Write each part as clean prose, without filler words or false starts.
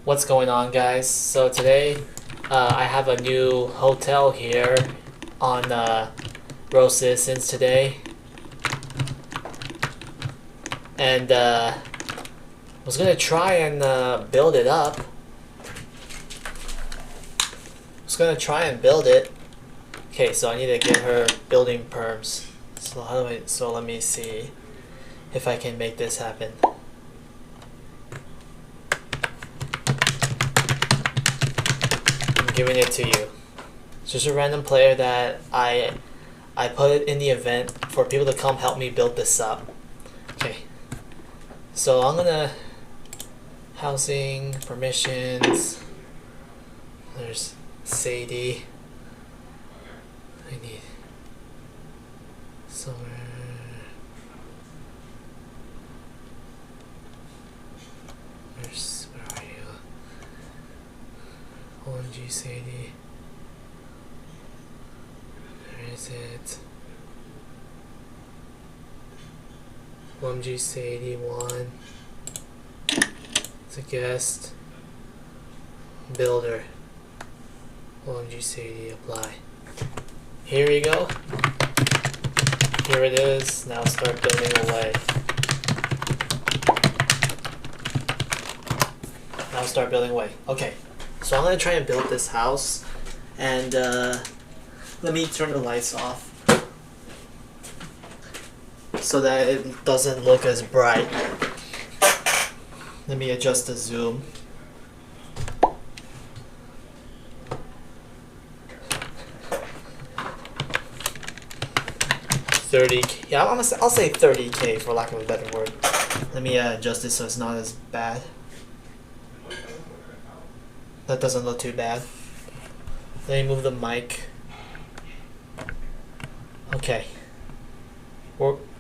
What's going on, guys? So today I have a new hotel here on rocitizens today, and was gonna try and build it up. Okay, so I need to get her building perms. So let me see if I can make this happen. Giving it to you. It's just a random player that I put it in the event for people to come help me build this up. Okay. So I'm gonna housing permissions. There's Sadie. I need somewhere. Where are you? OMG Sadie. Where is it? OMG Sadie 1. It's a guest. Builder. OMG Sadie apply. Here we go. Here it is. Now start building away. Okay. So I'm gonna try and build this house, and let me turn the lights off so that it doesn't look as bright. Let me adjust the zoom. $30K. Yeah, I'll say $30K for lack of a better word. Let me adjust it so it's not as bad. That doesn't look too bad. Let me move the mic. Okay.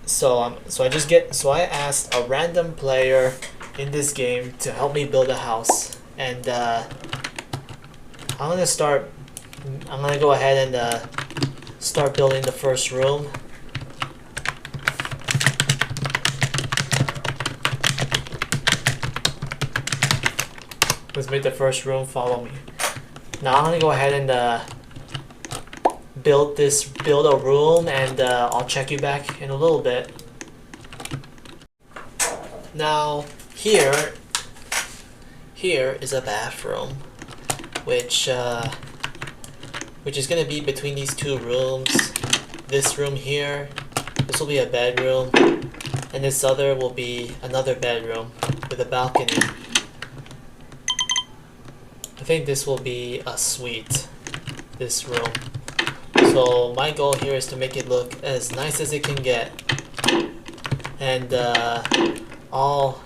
So I asked a random player in this game to help me build a house, and I'm gonna go ahead and start building the first room. Let's make the first room, follow me. Now I'm gonna go ahead and build a room, and I'll check you back in a little bit. Now here is a bathroom, which is gonna be between these two rooms. This room here, this will be a bedroom, and this other will be another bedroom with a balcony. I think this will be a suite, this room. So my goal here is to make it look as nice as it can get. And I'll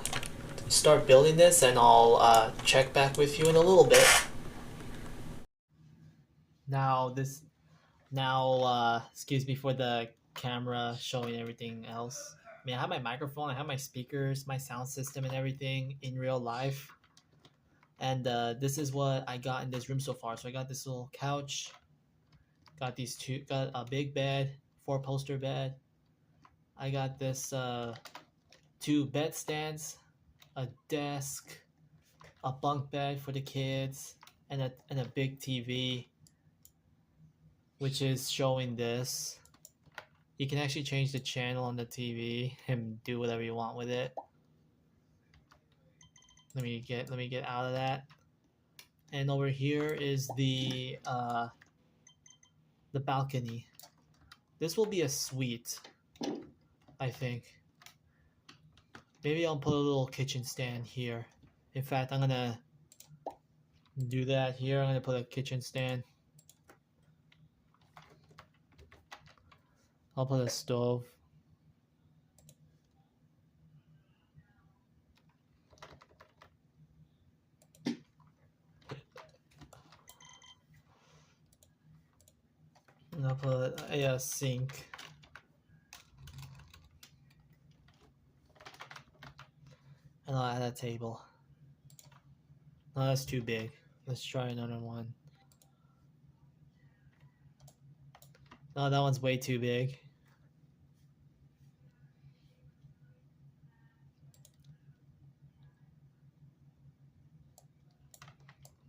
start building this, and I'll check back with you in a little bit. Now excuse me for the camera showing everything else. I mean, I have my microphone, I have my speakers, my sound system and everything in real life. And this is what I got in this room so far. So I got this little couch, got a big bed, 4-poster bed. I got this 2 bed stands, a desk, a bunk bed for the kids, and a big TV, which is showing this. You can actually change the channel on the TV and do whatever you want with it. Let me get out of that. And over here is the balcony. This will be a suite, I think. Maybe I'll put a little kitchen stand here. In fact, I'm gonna do that here. I'm gonna put a kitchen stand. I'll put a stove. And I'll put a sink. And I'll add a table. No, that's too big. Let's try another one. No, that one's way too big.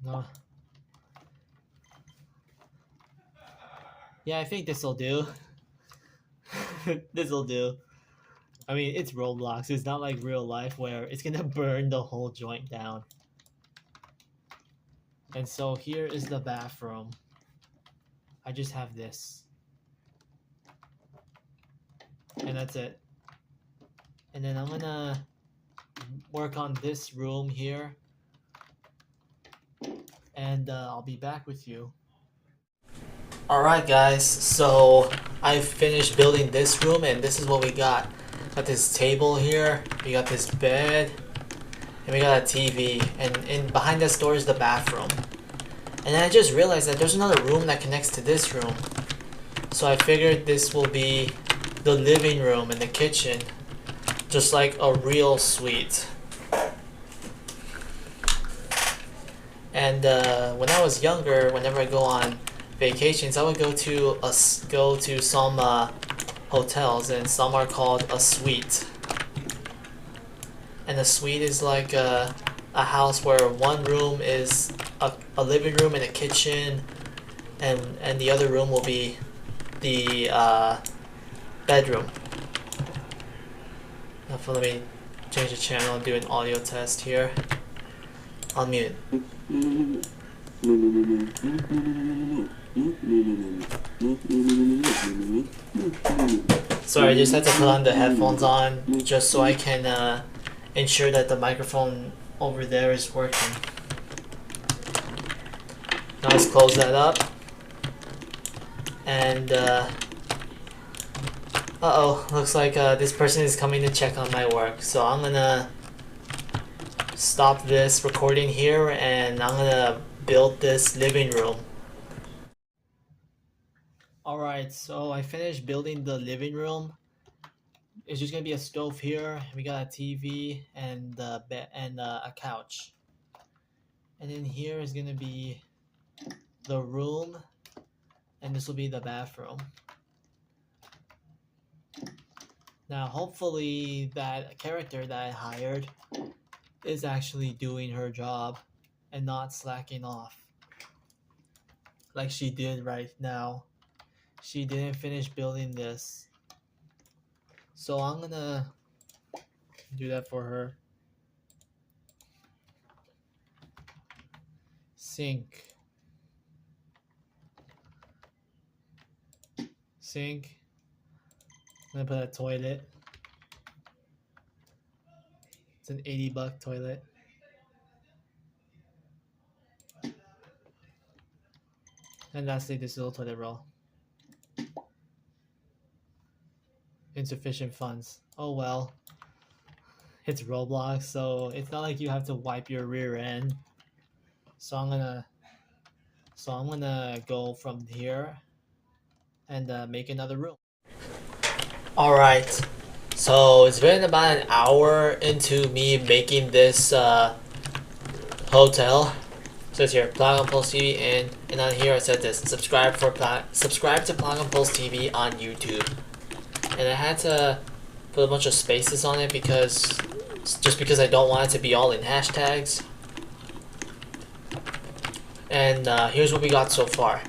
No. Yeah, I think this'll do. This'll do. I mean, it's Roblox. It's not like real life where it's gonna burn the whole joint down. And so here is the bathroom. I just have this. And that's it. And then I'm gonna work on this room here. And I'll be back with you. Alright guys, so I finished building this room and this is what we got. Got this table here, we got this bed, and we got a TV, and behind this door is the bathroom. And then I just realized that there's another room that connects to this room. So I figured this will be the living room and the kitchen, just like a real suite. And when I was younger, whenever I go on vacations, I would go to some hotels, and some are called a suite. And a suite is like a house where one room is a living room and a kitchen, and the other room will be the bedroom. Now, let me change the channel and do an audio test here. Unmute. Sorry, I just had to put on the headphones on just so I can ensure that the microphone over there is working. Now let's close that up. And uh-oh, looks like this person is coming to check on my work. So I'm gonna stop this recording here and I'm gonna build this living room. Alright, so I finished building the living room. It's just gonna be a stove here. We got a TV and a bed and a couch. And then here is gonna be the room, and this will be the bathroom. Now hopefully that character that I hired is actually doing her job and not slacking off like she did right now. She didn't finish building this, so I'm gonna do that for her. Sink. I'm gonna put a toilet. It's an $80 toilet. And lastly, this little toilet roll. Insufficient funds. Oh well. It's Roblox, so it's not like you have to wipe your rear end. So I'm gonna go from here and make another room. Alright, so it's been about an hour into me making this hotel. It says here, PlotagonPulseTV INN, and on here I said this, subscribe to PlotagonPulseTV on YouTube. And I had to put a bunch of spaces on it because I don't want it to be all in hashtags. And here's what we got so far.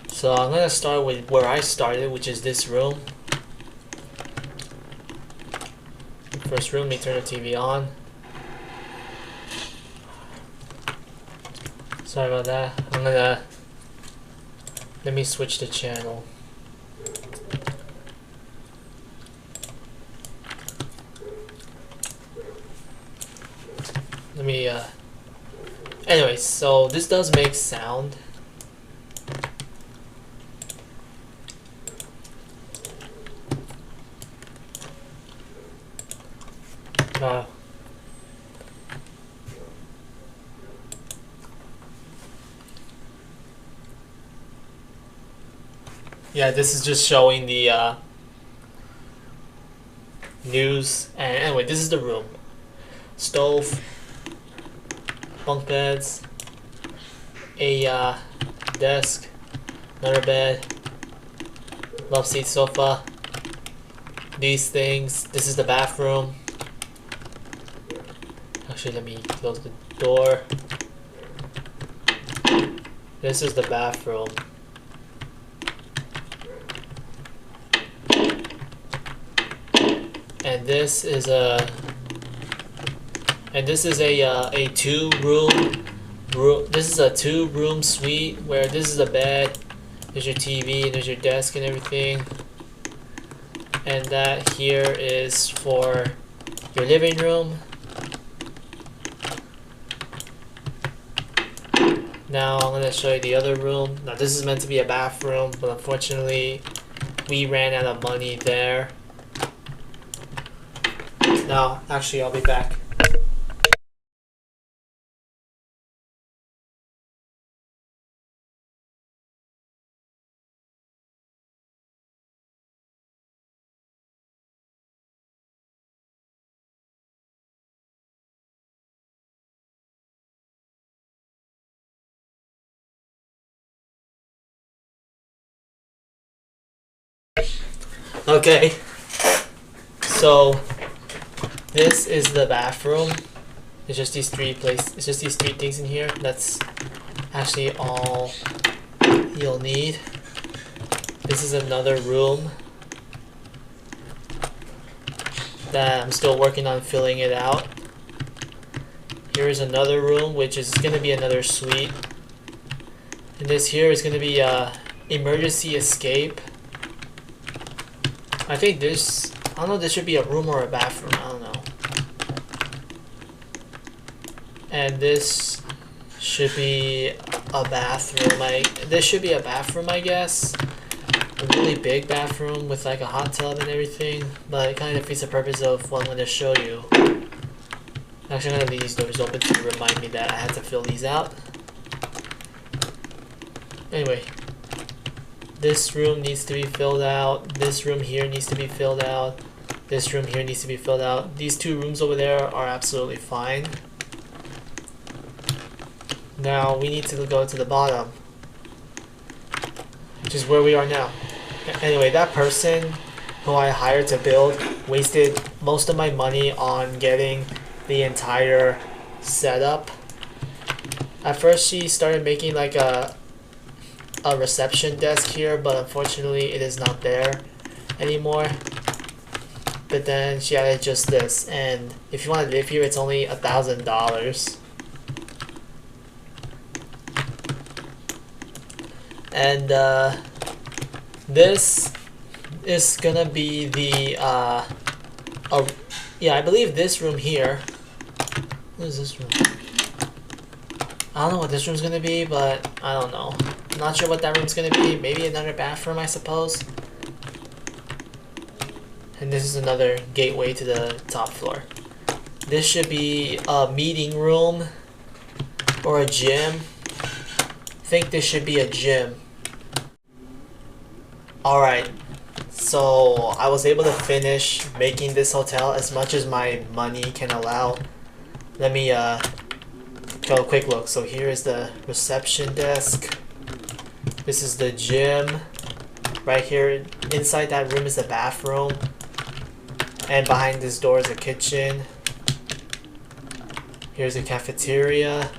So I'm gonna start with where I started, which is this room. First room, let me turn the TV on. Sorry about that. Let me switch the channel. Let me, anyways, so this does make sound. Yeah, this is just showing the news. And anyway, this is the room. Stove, bunk beds, a desk, another bed, love seat sofa, these things. This is the bathroom. Actually, let me close the door. This is the bathroom. And this is a this is a 2-room suite where this is a bed, there's your TV, there's your desk and everything. And that here is for your living room. Now I'm gonna show you the other room. Now this is meant to be a bathroom, but unfortunately we ran out of money there. Now, actually I'll be back. Okay, so this is the bathroom. It's just these three things in here. That's actually all you'll need. This is another room that I'm still working on filling it out. Here is another room, which is gonna be another suite. And this here is gonna be a emergency escape. I think this, I don't know, this should be a room or a bathroom, I don't know. And this should be a bathroom, this should be a bathroom, I guess. A really big bathroom with like a hot tub and everything, but it kind of defeats the purpose of what I'm going to show you. Actually, I'm going to leave these doors open to remind me that I had to fill these out. Anyway. This room needs to be filled out. This room here needs to be filled out. This room here needs to be filled out. These 2 rooms over there are absolutely fine. Now we need to go to the bottom, which is where we are now. Anyway, that person who I hired to build wasted most of my money on getting the entire setup. At first she started making like a reception desk here, but unfortunately it is not there anymore. But then she added just this, and if you want to live here, it's only $1,000. And this is gonna be the yeah, I believe this room here. What is this room? I don't know what this room's gonna be, but I don't know. I'm not sure what that room's gonna be. Maybe another bathroom, I suppose. And this is another gateway to the top floor. This should be a meeting room or a gym. I think this should be a gym. Alright, so I was able to finish making this hotel as much as my money can allow. Let me go a quick look. So here is the reception desk. This is the gym. Right here, inside that room is the bathroom. And behind this door is the kitchen. Here's the cafeteria.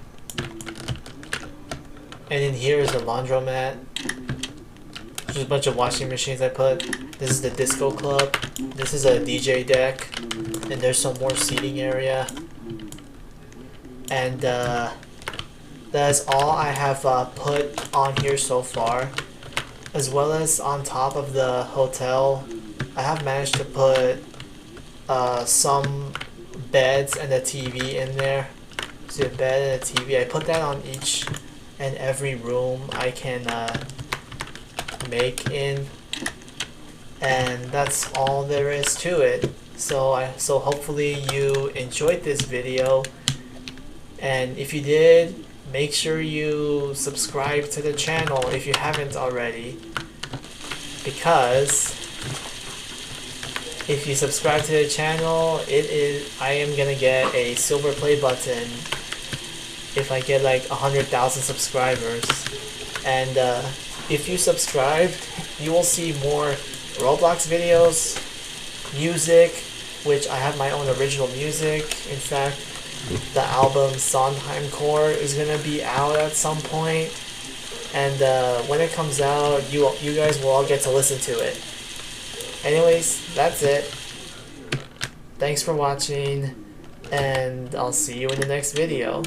And in here is the laundromat. There's a bunch of washing machines I put. This is the disco club. This is a DJ deck. And there's some more seating area. And that's all I have put on here so far. As well as on top of the hotel, I have managed to put some beds and a TV in there. So a bed and a TV. I put that on each and every room I can make in, and that's all there is to it. So hopefully you enjoyed this video, and if you did, make sure you subscribe to the channel if you haven't already, because if you subscribe to the channel, I am gonna get a silver play button if I get like 100,000 subscribers. And if you subscribe, you will see more Roblox videos, music, which I have my own original music. In fact, the album Sondheim Core is gonna be out at some point. and when it comes out, you guys will all get to listen to it. Anyways, that's it. Thanks for watching, and I'll see you in the next video.